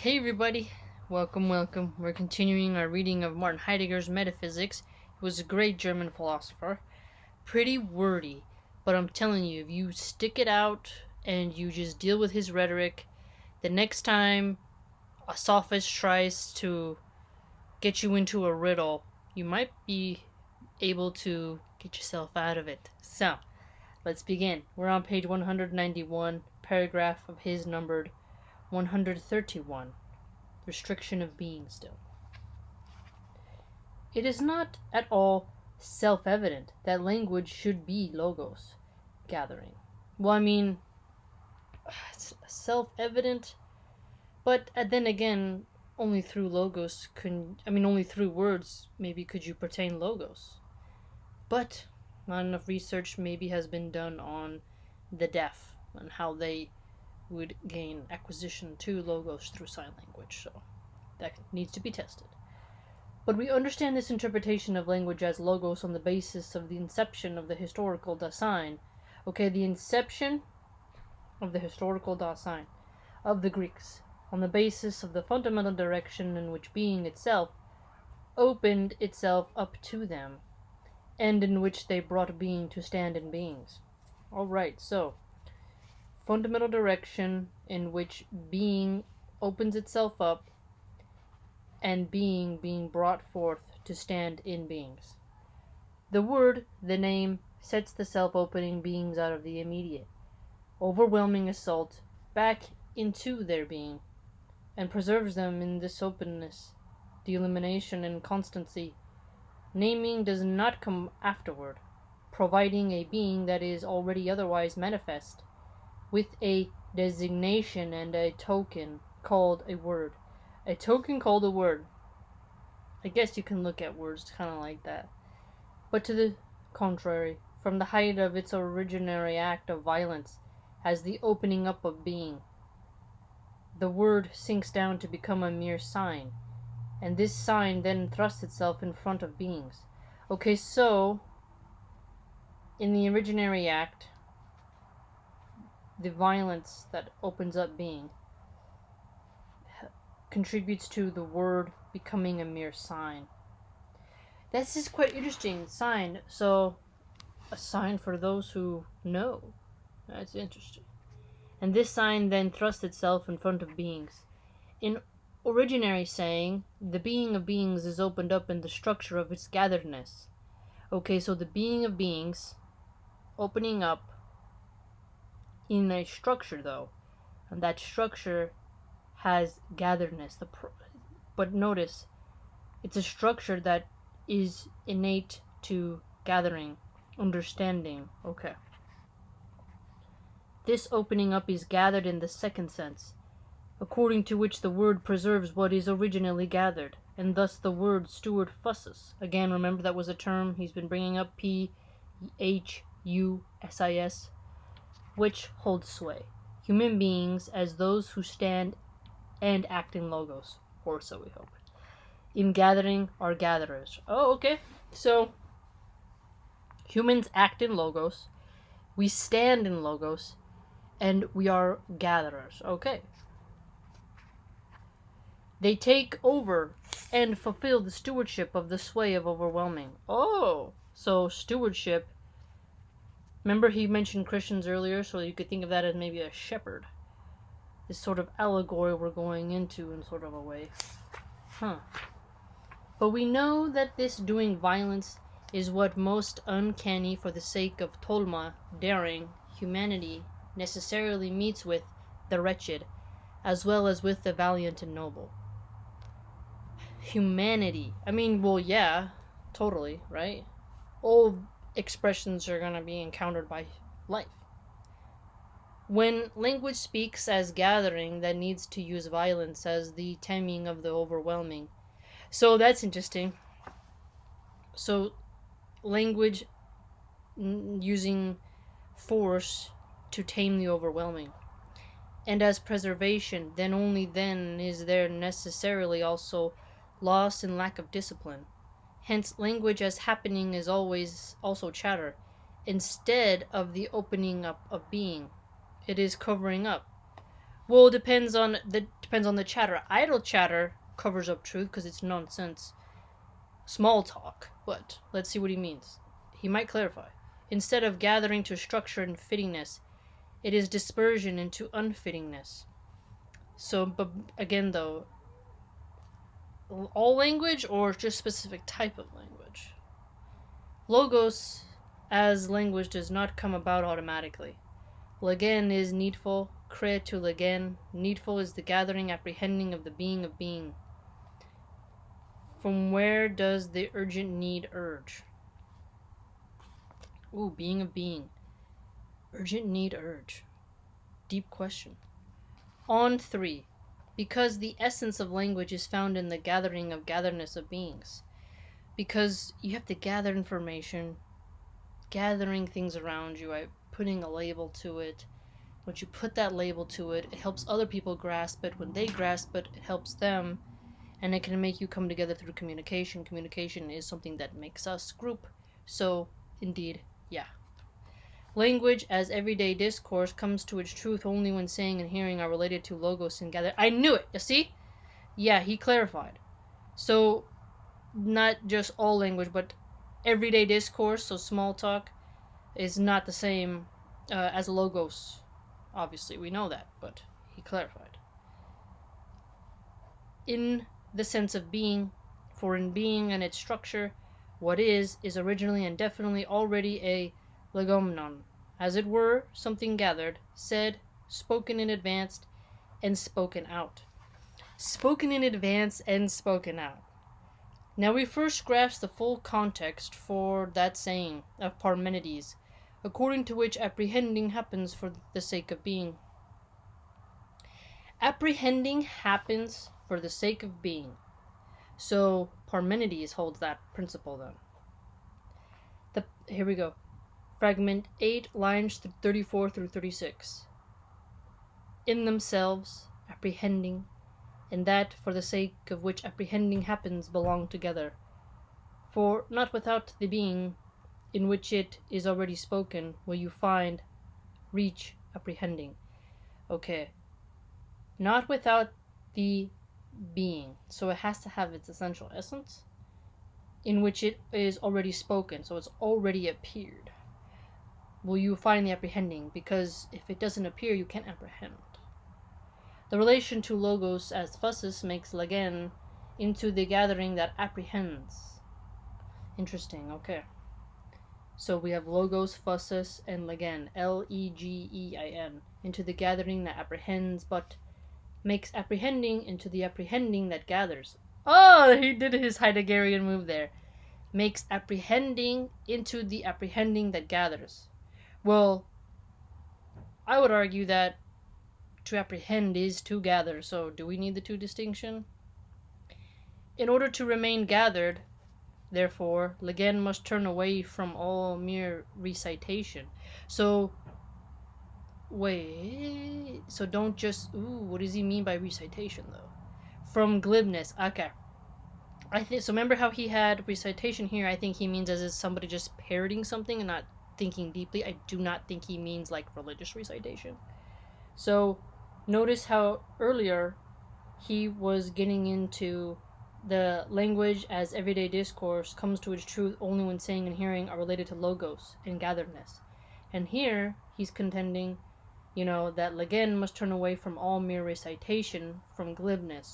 Hey everybody, welcome. We're continuing our reading of Martin Heidegger's Metaphysics. He was a great German philosopher. Pretty wordy, but I'm telling you, if you stick it out and you just deal with his rhetoric, the next time a sophist tries to get you into a riddle, you might be able to get yourself out of it. So, let's begin. We're on page 191, paragraph of his numbered 131. Restriction of being still. It is not at all self-evident that language should be logos gathering. Well, I mean, it's self-evident, but then again, only through only through words maybe could you pertain logos. But not enough research maybe has been done on the deaf and how they would gain acquisition to logos through sign language, so that needs to be tested. But we understand this interpretation of language as logos on the basis of the inception of the historical Dasein. Okay, the inception of the historical Dasein of the Greeks, on the basis of the fundamental direction in which being itself opened itself up to them, and in which they brought being to stand in beings. Alright, so fundamental direction in which being opens itself up and being brought forth to stand in beings. The word, the name, sets the self-opening beings out of the immediate, overwhelming assault back into their being, and preserves them in this openness, the illumination and constancy. Naming does not come afterward, providing a being that is already otherwise manifest, with a designation and a token called a word. A token called a word. I guess you can look at words kind of like that. But to the contrary, from the height of its originary act of violence, has the opening up of being. The word sinks down to become a mere sign, and this sign then thrusts itself in front of beings. Okay, so in the originary act, the violence that opens up being contributes to the word becoming a mere sign. This is quite interesting. Sign. So, a sign for those who know. That's interesting. And this sign then thrusts itself in front of beings. In originary saying, the being of beings is opened up in the structure of its gatheredness. Okay, so the being of beings opening up in a structure, though, and that structure has gatheredness. But notice, it's a structure that is innate to gathering, understanding. Okay. This opening up is gathered in the second sense, according to which the word preserves what is originally gathered, and thus the word steward fusses. Again, remember that was a term he's been bringing up, P-H-U-S-I-S, which holds sway. Human beings as those who stand and act in logos, or so we hope. In gathering are gatherers. Oh, okay. So, humans act in logos, we stand in logos, and we are gatherers. Okay. They take over and fulfill the stewardship of the sway of overwhelming. Oh, so stewardship. Remember he mentioned Christians earlier, so you could think of that as maybe a shepherd. This sort of allegory we're going into in sort of a way. But we know that this doing violence is what most uncanny for the sake of Tolma, daring, humanity necessarily meets with the wretched, as well as with the valiant and noble. Humanity. I mean, well, yeah, totally, right? All expressions are going to be encountered by life. When language speaks as gathering that needs to use violence as the taming of the overwhelming. So that's interesting. So language using force to tame the overwhelming. And as preservation, then only then is there necessarily also loss and lack of discipline. Hence, language as happening is always also chatter, instead of the opening up of being. It is covering up. Well, depends on the chatter. Idle chatter covers up truth because it's nonsense, small talk. But let's see what he means. He might clarify. Instead of gathering to structure and fittingness, it is dispersion into unfittingness. So, but again, though, all language or just specific type of language? Logos as language does not come about automatically. Legen is needful, cre to legen. Needful is the gathering, apprehending of the being of being. From where does the urgent need urge? Ooh, being of being. Urgent need urge. Deep question. On 3. Because the essence of language is found in the gathering of gatheredness of beings. Because you have to gather information, gathering things around you, right? Putting a label to it. Once you put that label to it, it helps other people grasp it. When they grasp it, it helps them. And it can make you come together through communication. Communication is something that makes us group. So, indeed, yeah. Language as everyday discourse comes to its truth only when saying and hearing are related to logos and gather. I knew it, you see? Yeah, he clarified. So, not just all language, but everyday discourse, so small talk, is not the same as logos. Obviously, we know that, but he clarified. In the sense of being, for in being and its structure, what is originally and definitely already a legomnon, as it were, something gathered, said, spoken in advance, and spoken out. Spoken in advance and spoken out. Now we first grasp the full context for that saying of Parmenides, according to which apprehending happens for the sake of being. Apprehending happens for the sake of being. So Parmenides holds that principle then. Here we go. Fragment 8, lines 34 through 36. In themselves, apprehending, and that for the sake of which apprehending happens belong together. For not without the being, in which it is already spoken, will you reach apprehending. Okay. Not without the being. So it has to have its essential essence, in which it is already spoken, so it's already appeared. Will you find the apprehending? Because if it doesn't appear, you can't apprehend. The relation to logos as phusis makes legen into the gathering that apprehends. Interesting, okay. So we have logos, phusis, and legen, L-E-G-E-I-N, into the gathering that apprehends, but makes apprehending into the apprehending that gathers. Oh, he did his Heideggerian move there. Makes apprehending into the apprehending that gathers. Well, I would argue that to apprehend is to gather, so do we need the two distinction? In order to remain gathered, therefore, legen must turn away from all mere recitation. So, wait, so don't just, what does he mean by recitation, though? From glibness, okay. So remember how he had recitation here? I think he means as if somebody just parroting something and not thinking deeply. I do not think he means like religious recitation. So notice how earlier he was getting into the language as everyday discourse comes to its truth only when saying and hearing are related to logos and gatheredness. And here he's contending, that legen must turn away from all mere recitation, from glibness.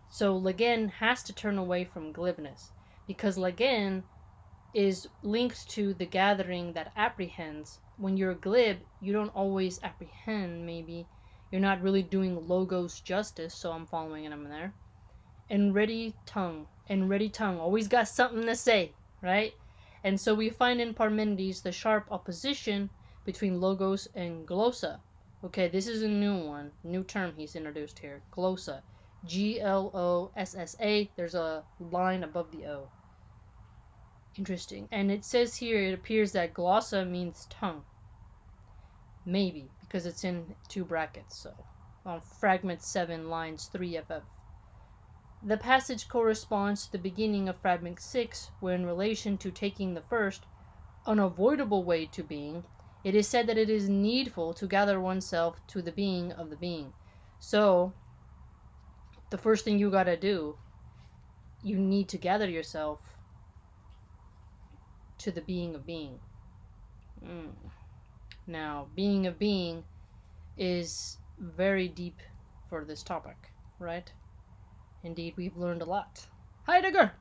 So legen has to turn away from glibness, because legen is linked to the gathering that apprehends. When you're glib, you don't always apprehend, maybe. You're not really doing logos justice, so I'm following him there. And ready tongue, always got something to say, right? And so we find in Parmenides the sharp opposition between logos and glossa. Okay, this is a new term he's introduced here, glossa. Glossa. There's a line above the O. Interesting. And it says here, it appears that glossa means tongue. Maybe, because it's in two brackets, so. On fragment 7, lines 3ff. The passage corresponds to the beginning of fragment 6, where in relation to taking the first, unavoidable way to being, It is said that it is needful to gather oneself to the being of the being. So, the first thing you gotta do, you need to gather yourself to the being of being. Now, being of being is very deep for this topic, right? Indeed, we've learned a lot. Heidegger!